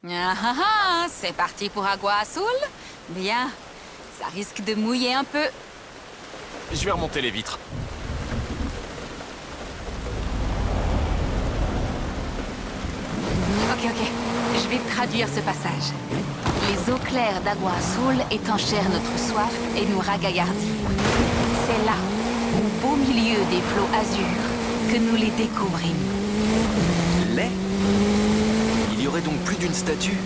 Ah ah ah, c'est parti pour Agua Azul? Bien, ça risque de mouiller un peu. Je vais remonter les vitres. Ok, je vais traduire ce passage. Les eaux claires d'Agua Azul étanchèrent notre soif et nous ragaillardit. C'est là, au beau milieu des flots azur, que nous les découvrîmes. Les? Il y aurait donc plus d'une statue?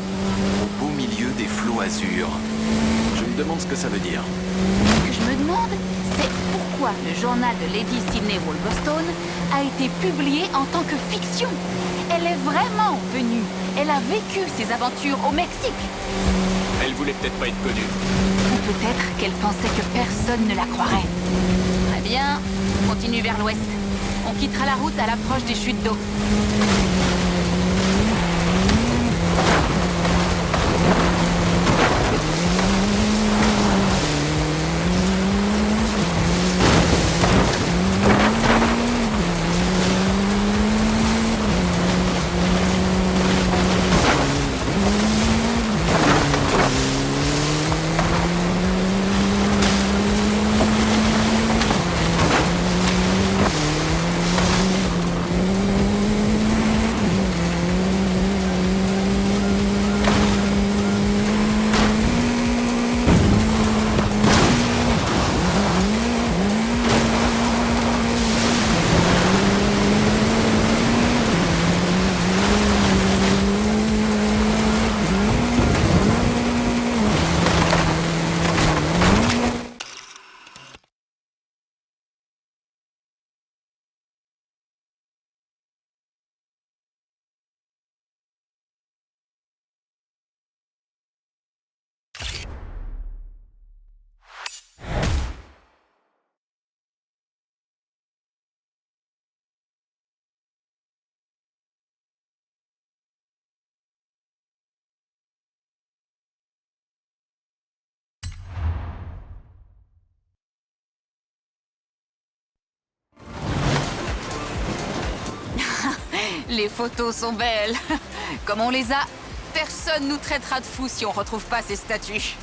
Au beau milieu des flots azur. Je me demande ce que ça veut dire. Ce que je me demande, c'est pourquoi le journal de Lady Sydney Wolverstone a été publié en tant que fiction. Elle est vraiment venue. Elle a vécu ses aventures au Mexique. Elle voulait peut-être pas être connue. Ou peut-être qu'elle pensait que personne ne la croirait. Très bien, on continue vers l'ouest. On quittera la route à l'approche des chutes d'eau. Les photos sont belles. Comme on les a, personne nous traitera de fous si on retrouve pas ces statues.